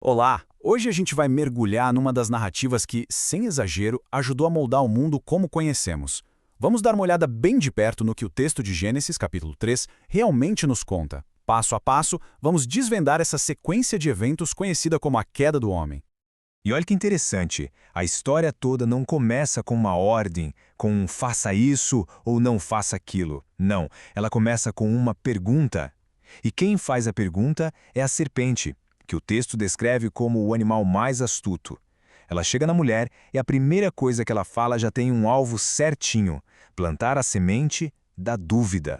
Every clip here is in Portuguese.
Olá! Hoje a gente vai mergulhar numa das narrativas que, sem exagero, ajudou a moldar o mundo como conhecemos. Vamos dar uma olhada bem de perto no que o texto de Gênesis, capítulo 3, realmente nos conta. Passo a passo, vamos desvendar essa sequência de eventos conhecida como a queda do homem. E olha que interessante, a história toda não começa com uma ordem, com um faça isso ou não faça aquilo. Não, ela começa com uma pergunta. E quem faz a pergunta é a serpente, que o texto descreve como o animal mais astuto. Ela chega na mulher e a primeira coisa que ela fala já tem um alvo certinho: plantar a semente da dúvida.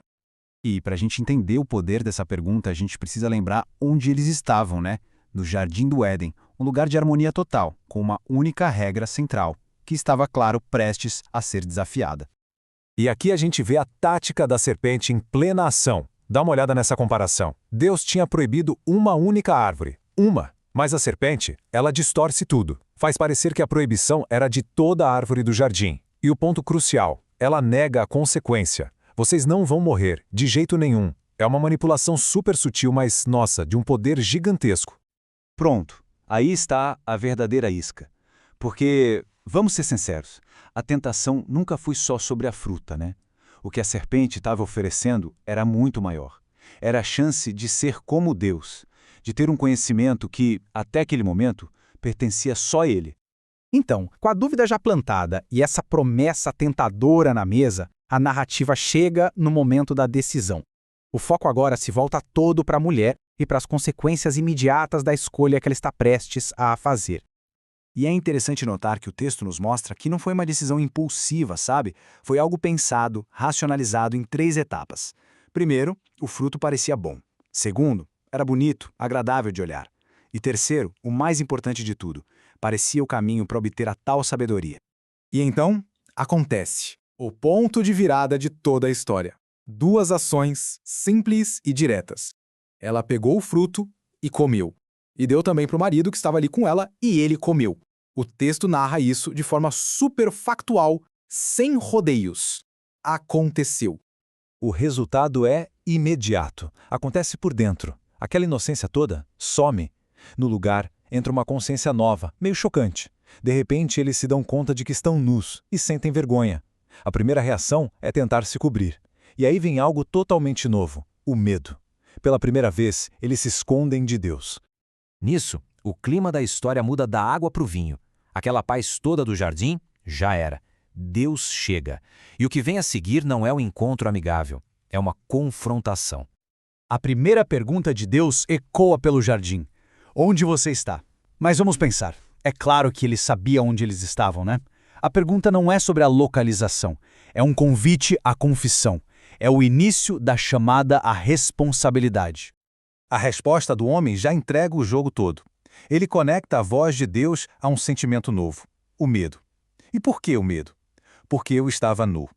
E para a gente entender o poder dessa pergunta, a gente precisa lembrar onde eles estavam, né? No Jardim do Éden, um lugar de harmonia total, com uma única regra central, que estava, claro, prestes a ser desafiada. E aqui a gente vê a tática da serpente em plena ação. Dá uma olhada nessa comparação. Deus tinha proibido uma única árvore. Uma. Mas a serpente, ela distorce tudo. Faz parecer que a proibição era de toda a árvore do jardim. E o ponto crucial, ela nega a consequência. Vocês não vão morrer, de jeito nenhum. É uma manipulação super sutil, mas, nossa, de um poder gigantesco. Pronto, aí está a verdadeira isca. Porque, vamos ser sinceros, a tentação nunca foi só sobre a fruta, né? O que a serpente estava oferecendo era muito maior. Era a chance de ser como Deus, de ter um conhecimento que, até aquele momento, pertencia só a ele. Então, com a dúvida já plantada e essa promessa tentadora na mesa, a narrativa chega no momento da decisão. O foco agora se volta todo para a mulher e para as consequências imediatas da escolha que ela está prestes a fazer. E é interessante notar que o texto nos mostra que não foi uma decisão impulsiva, sabe? Foi algo pensado, racionalizado em 3 etapas. Primeiro, o fruto parecia bom. Segundo, era bonito, agradável de olhar. E terceiro, o mais importante de tudo, parecia o caminho para obter a tal sabedoria. E então, acontece. O ponto de virada de toda a história. 2 ações simples e diretas. Ela pegou o fruto e comeu. E deu também para o marido que estava ali com ela e ele comeu. O texto narra isso de forma super factual, sem rodeios. Aconteceu. O resultado é imediato. Acontece por dentro. Aquela inocência toda some. No lugar, entra uma consciência nova, meio chocante. De repente, eles se dão conta de que estão nus e sentem vergonha. A primeira reação é tentar se cobrir. E aí vem algo totalmente novo, o medo. Pela primeira vez, eles se escondem de Deus. Nisso, o clima da história muda da água para o vinho. Aquela paz toda do jardim já era. Deus chega. E o que vem a seguir não é um encontro amigável, é uma confrontação. A primeira pergunta de Deus ecoa pelo jardim. Onde você está? Mas vamos pensar. É claro que ele sabia onde eles estavam, né? A pergunta não é sobre a localização. É um convite à confissão. É o início da chamada à responsabilidade. A resposta do homem já entrega o jogo todo. Ele conecta a voz de Deus a um sentimento novo, o medo. E por que o medo? Porque eu estava nu.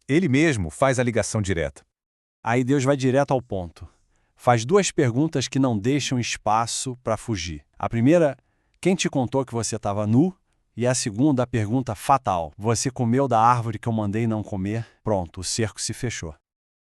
Ele mesmo faz a ligação direta. Aí Deus vai direto ao ponto. Faz 2 perguntas que não deixam espaço para fugir. A primeira, quem te contou que você estava nu? E a segunda, a pergunta fatal. Você comeu da árvore que eu mandei não comer? Pronto, o cerco se fechou.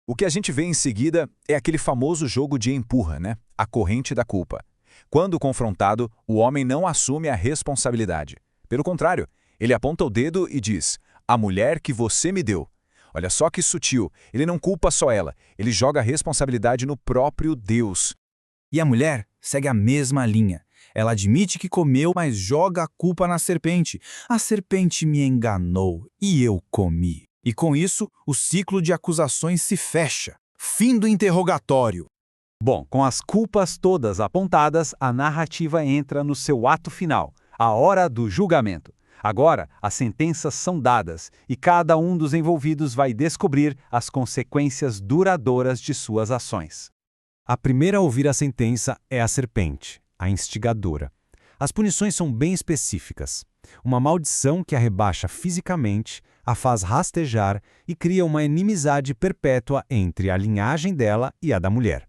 O que a gente vê em seguida é aquele famoso jogo de empurra, né? A corrente da culpa. Quando confrontado, o homem não assume a responsabilidade. Pelo contrário, ele aponta o dedo e diz: "A mulher que você me deu". Olha só que sutil, ele não culpa só ela, ele joga a responsabilidade no próprio Deus. E a mulher segue a mesma linha. Ela admite que comeu, mas joga a culpa na serpente. A serpente me enganou e eu comi. E com isso, o ciclo de acusações se fecha. Fim do interrogatório. Bom, com as culpas todas apontadas, a narrativa entra no seu ato final, a hora do julgamento. Agora, as sentenças são dadas e cada um dos envolvidos vai descobrir as consequências duradouras de suas ações. A primeira a ouvir a sentença é a serpente, a instigadora. As punições são bem específicas. Uma maldição que a rebaixa fisicamente, a faz rastejar e cria uma inimizade perpétua entre a linhagem dela e a da mulher.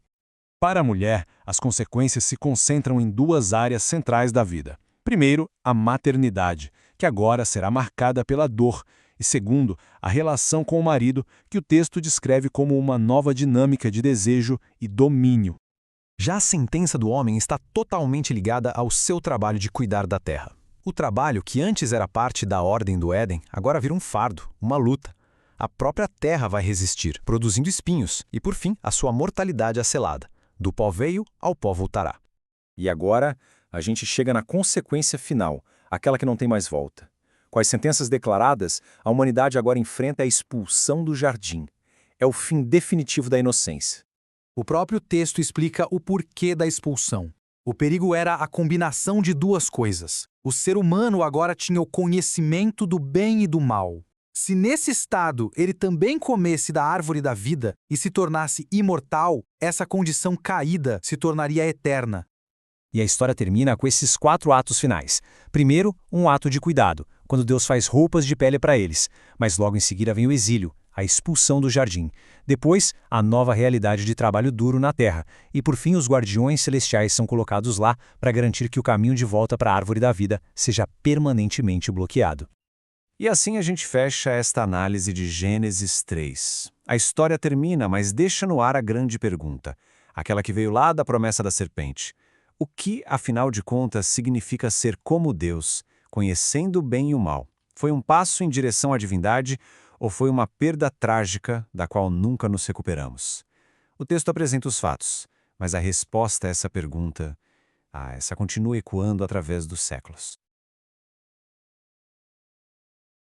Para a mulher, as consequências se concentram em 2 áreas centrais da vida. Primeiro, a maternidade, que agora será marcada pela dor, e segundo, a relação com o marido, que o texto descreve como uma nova dinâmica de desejo e domínio. Já a sentença do homem está totalmente ligada ao seu trabalho de cuidar da terra. O trabalho, que antes era parte da ordem do Éden, agora vira um fardo, uma luta. A própria terra vai resistir, produzindo espinhos, e por fim, a sua mortalidade é selada. Do pó veio, ao pó voltará. E agora, a gente chega na consequência final, aquela que não tem mais volta. Com as sentenças declaradas, a humanidade agora enfrenta a expulsão do jardim. É o fim definitivo da inocência. O próprio texto explica o porquê da expulsão. O perigo era a combinação de duas coisas. O ser humano agora tinha o conhecimento do bem e do mal. Se nesse estado ele também comesse da árvore da vida e se tornasse imortal, essa condição caída se tornaria eterna. E a história termina com esses 4 atos finais. Primeiro, um ato de cuidado, quando Deus faz roupas de pele para eles. Mas logo em seguida vem o exílio, a expulsão do jardim. Depois, a nova realidade de trabalho duro na terra. E por fim, os guardiões celestiais são colocados lá para garantir que o caminho de volta para a árvore da vida seja permanentemente bloqueado. E assim a gente fecha esta análise de Gênesis 3. A história termina, mas deixa no ar a grande pergunta, aquela que veio lá da promessa da serpente. O que, afinal de contas, significa ser como Deus, conhecendo o bem e o mal? Foi um passo em direção à divindade ou foi uma perda trágica da qual nunca nos recuperamos? O texto apresenta os fatos, mas a resposta a essa pergunta, essa continua ecoando através dos séculos.